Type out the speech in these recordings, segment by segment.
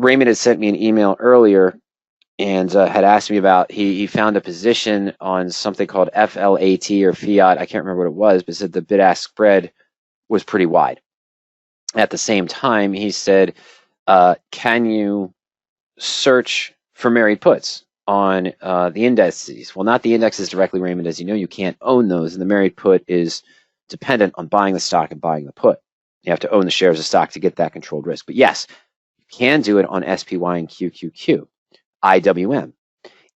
Raymond had sent me an email earlier and had asked me about, he found a position on something called FLAT or fiat. I can't remember what it was, but said the bid-ask spread was pretty wide. At the same time, he said, can you search for married puts on the indexes? Well, not the indexes directly, Raymond. As you know, you can't own those, and the married put is dependent on buying the stock and buying the put. You have to own the shares of stock to get that controlled risk. But yes, you can do it on SPY and QQQ, IWM.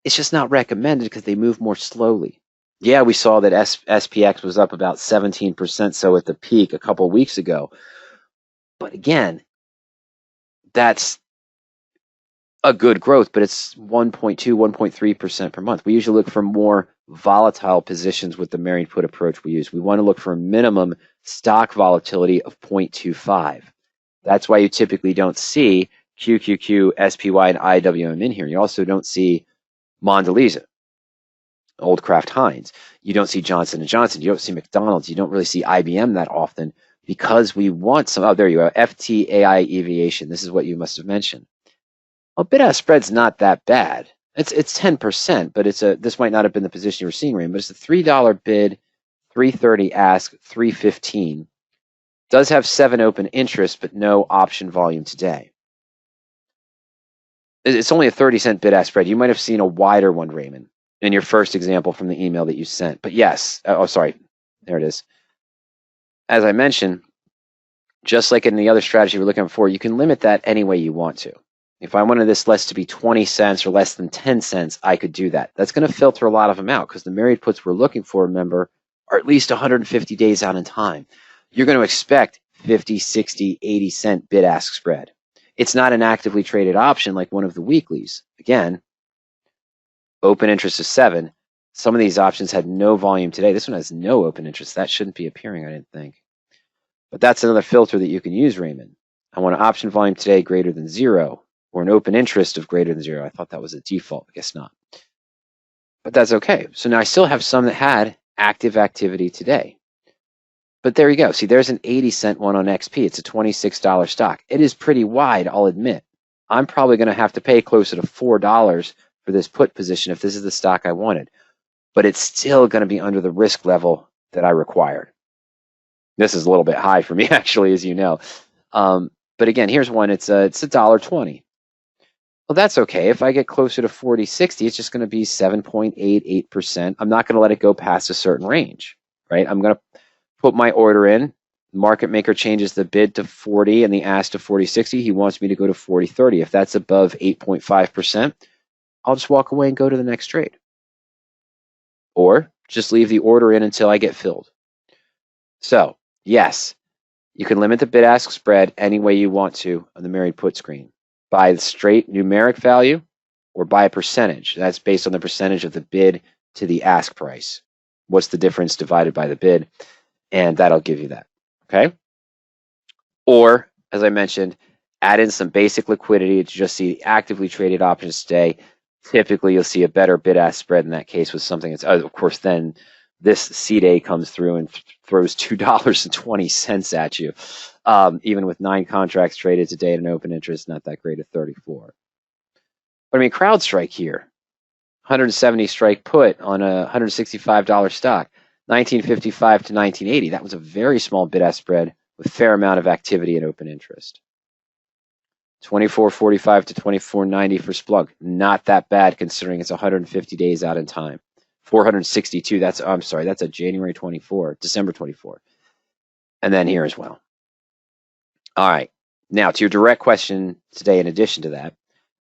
It's just not recommended because they move more slowly. Yeah, we saw that SPX was up about 17% so at the peak a couple of weeks ago. But again, that's a good growth, but it's 1.2, 1.3% per month. We usually look for more volatile positions with the married put approach we use. We want to look for a minimum stock volatility of 0.25. That's why you typically don't see QQQ, SPY, and IWM in here. You also don't see Mondelez, Old Kraft Heinz. You don't see Johnson & Johnson. You don't see McDonald's. You don't really see IBM that often because we want some, oh, there you go, FTAI Aviation. This is what you must have mentioned. Well, bid-ask spread's not that bad. It's 10%, but this might not have been the position you were seeing, Raymond, but it's a $3 bid, $3.30 ask, $3.15. Does have 7 open interest, but no option volume today. It's only a 30-cent bid-ask spread. You might have seen a wider one, Raymond, in your first example from the email that you sent. But yes, oh, sorry, there it is. As I mentioned, just like in the other strategy we're looking for, you can limit that any way you want to. If I wanted this less to be 20 cents or less than 10 cents, I could do that. That's going to filter a lot of them out because the married puts we're looking for, remember, are at least 150 days out in time. You're going to expect 50, 60, 80 cent bid-ask spread. It's not an actively traded option like one of the weeklies. Again, open interest of 7. Some of these options had no volume today. This one has no open interest. That shouldn't be appearing, I didn't think. But that's another filter that you can use, Raymond. I want an option volume today greater than 0. Or an open interest of greater than 0. I thought that was a default. I guess not. But that's okay. So now I still have some that had active activity today. But there you go. See, there's an 80-cent one on XP. It's a $26 stock. It is pretty wide, I'll admit. I'm probably going to have to pay closer to $4 for this put position if this is the stock I wanted. But it's still going to be under the risk level that I required. This is a little bit high for me, actually, as you know. But again, here's one. It's $1.20. Well, that's okay. If I get closer to 40, 60, it's just going to be 7.88%. I'm not going to let it go past a certain range, right? I'm going to put my order in. Market maker changes the bid to 40 and the ask to 40, 60. He wants me to go to 40, 30. If that's above 8.5%, I'll just walk away and go to the next trade. Or just leave the order in until I get filled. So, yes, you can limit the bid-ask spread any way you want to on the married put screen. By the straight numeric value or by a percentage. That's based on the percentage of the bid to the ask price. What's the difference divided by the bid? And that'll give you that. Okay? Or, as I mentioned, add in some basic liquidity to just see actively traded options today. Typically, you'll see a better bid-ask spread in that case with something that's, of course, then this C-Day comes through and throws $2.20 at you. Even with 9 contracts traded today at an open interest, not that great at 34. But I mean, CrowdStrike here, 170 strike put on a $165 stock, 1955 to 1980. That was a very small bid-ask spread with a fair amount of activity and open interest. 2445 to 2490 for Splunk, not that bad considering it's 150 days out in time. 462. That's a January 24, December 24, and then here as well. All right. Now, to your direct question today, in addition to that,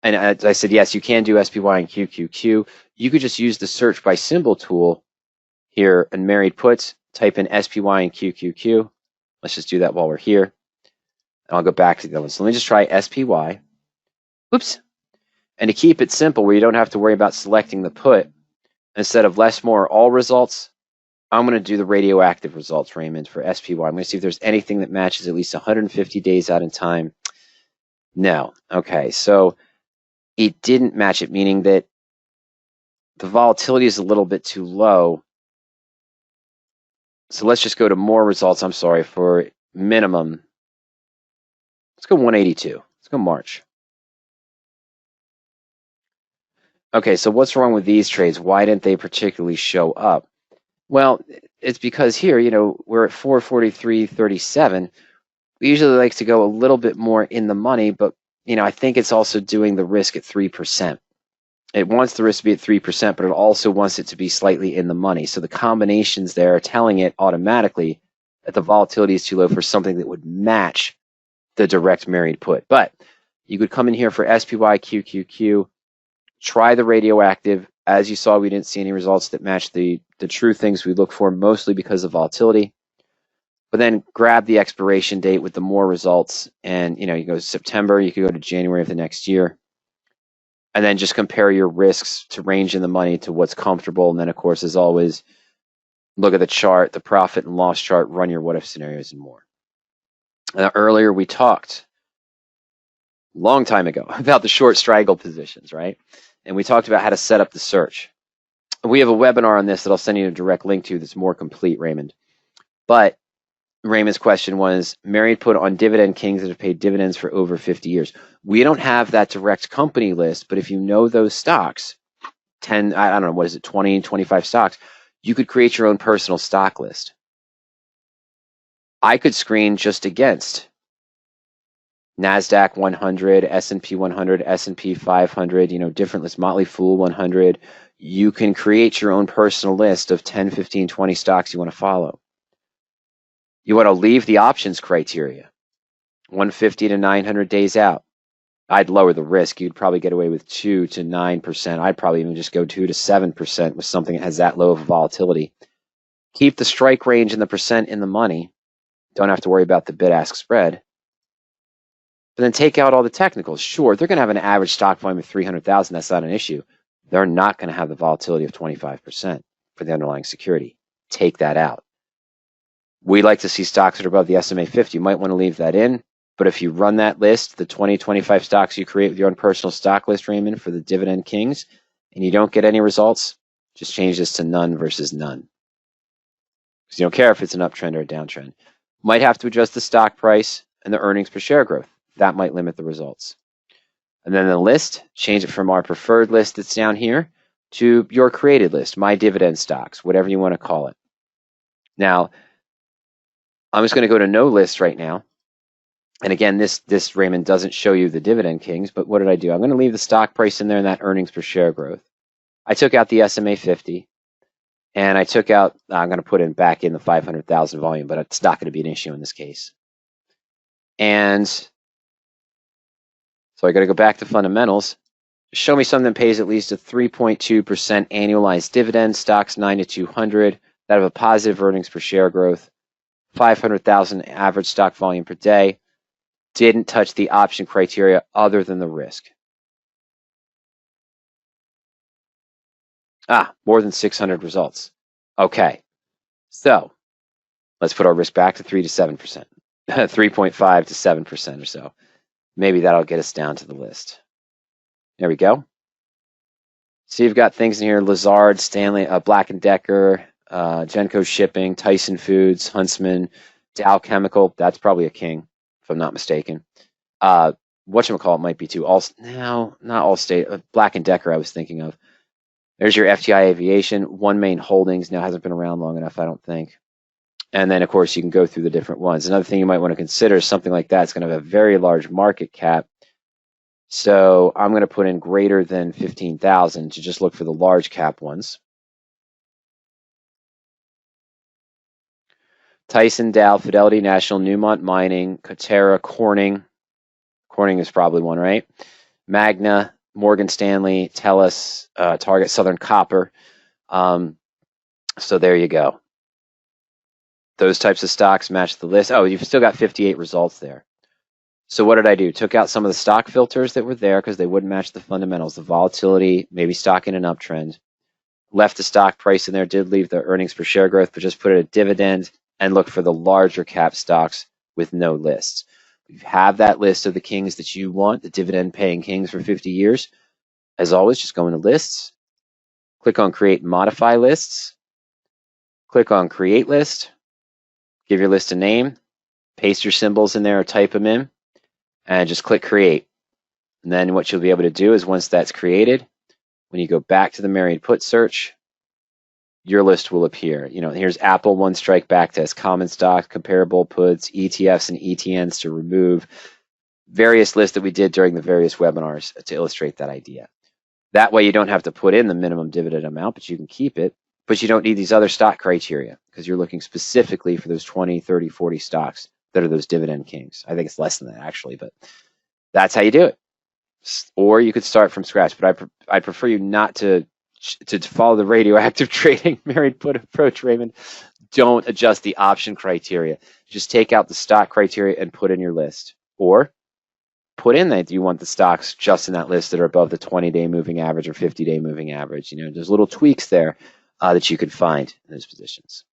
and as I said, yes, you can do SPY and QQQ. You could just use the search by symbol tool here in married puts, type in SPY and QQQ. Let's just do that while we're here. And I'll go back to the other one. So let me just try SPY. Oops. And to keep it simple, where you don't have to worry about selecting the put, instead of less, more, all results, I'm going to do the radioactive results, Raymond, for SPY. I'm going to see if there's anything that matches at least 150 days out in time. No. Okay, so it didn't match it, meaning that the volatility is a little bit too low. So let's just go to more results, for minimum. Let's go 182. Let's go March. Okay, so what's wrong with these trades? Why didn't they particularly show up? Well, it's because here, we're at 443.37. We usually like to go a little bit more in the money, but I think it's also doing the risk at 3%. It wants the risk to be at 3%, but it also wants it to be slightly in the money. So the combinations there are telling it automatically that the volatility is too low for something that would match the direct married put. But you could come in here for SPY, QQQ, try the radioactive. As you saw, we didn't see any results that matched the true things we look for, mostly because of volatility. But then grab the expiration date with the more results, and you go to September, you could go to January of the next year, and then just compare your risks to range in the money to what's comfortable. And then, of course, as always, look at the chart, the profit and loss chart, run your what if scenarios and more. Now, earlier we talked a long time ago about the short straggle positions, right? And we talked about how to set up the search. We have a webinar on this that I'll send you a direct link to that's more complete, Raymond. But Raymond's question was, married put on dividend kings that have paid dividends for over 50 years. We don't have that direct company list, but if you know those stocks, 10, I don't know, what is it, 20, 25 stocks, you could create your own personal stock list. I could screen just against NASDAQ 100, S&P 100, S&P 500, different lists, Motley Fool 100. You can create your own personal list of 10, 15, 20 stocks you want to follow. You want to leave the options criteria, 150 to 900 days out. I'd lower the risk. You'd probably get away with 2 to 9%. I'd probably even just go 2 to 7% with something that has that low of volatility. Keep the strike range and the percent in the money. Don't have to worry about the bid-ask spread. But then take out all the technicals. Sure, they're going to have an average stock volume of 300,000. That's not an issue. They're not going to have the volatility of 25% for the underlying security. Take that out. We like to see stocks that are above the SMA 50. You might want to leave that in. But if you run that list, the 20, 25 stocks you create with your own personal stock list, Raymond, for the dividend kings, and you don't get any results, just change this to none versus none. Because you don't care if it's an uptrend or a downtrend. Might have to adjust the stock price and the earnings per share growth. That might limit the results. And then the list, change it from our preferred list that's down here to your created list, my dividend stocks, whatever you want to call it. Now, I'm just going to go to no list right now. And again, this Raymond doesn't show you the dividend kings, but what did I do? I'm going to leave the stock price in there and that earnings per share growth. I took out the SMA 50, and I took out, I'm going to put in back in the 500,000 volume, but it's not going to be an issue in this case. And so I got to go back to fundamentals. Show me something that pays at least a 3.2% annualized dividend, stocks 9 to 200, that have a positive earnings per share growth, 500,000 average stock volume per day, didn't touch the option criteria other than the risk. More than 600 results. Okay, so let's put our risk back to 3 to 7%, 3.5 to 7% or so. Maybe that'll get us down to the list. There we go. So you've got things in here: Lazard, Stanley, Black & Decker, Genco Shipping, Tyson Foods, Huntsman, Dow Chemical. That's probably a king, if I'm not mistaken. Whatchamacallit might be too. Not Allstate. Black & Decker I was thinking of. There's your FTI Aviation. One Main Holdings now hasn't been around long enough, I don't think. And then, of course, you can go through the different ones. Another thing you might want to consider is something like that. It's going to have a very large market cap. So I'm going to put in greater than 15,000 to just look for the large cap ones. Tyson, Dow, Fidelity National, Newmont Mining, Coterra, Corning. Corning is probably one, right? Magna, Morgan Stanley, TELUS, Target, Southern Copper. So there you go. Those types of stocks match the list. Oh, you've still got 58 results there. So what did I do? Took out some of the stock filters that were there because they wouldn't match the fundamentals, the volatility, maybe stock in an uptrend. Left the stock price in there, did leave the earnings per share growth, but just put it at dividend and look for the larger cap stocks with no lists. If you have that list of the kings that you want, the dividend paying kings for 50 years, as always, just go into lists, click on create and modify lists, click on create list, give your list a name, paste your symbols in there or type them in, and just click create. And then what you'll be able to do is once that's created, when you go back to the married put search, your list will appear. Here's Apple one strike backtest, common stock, comparable puts, ETFs and ETNs to remove, various lists that we did during the various webinars to illustrate that idea. That way you don't have to put in the minimum dividend amount, but you can keep it. But you don't need these other stock criteria because you're looking specifically for those 20, 30, 40 stocks that are those dividend kings. I think it's less than that actually, but that's how you do it. Or you could start from scratch, but I prefer you not to follow the radioactive trading married put approach, Raymond. Don't adjust the option criteria. Just take out the stock criteria and put in your list. Or put in that you want the stocks just in that list that are above the 20-day moving average or 50-day moving average. There's little tweaks there that you could find in those positions.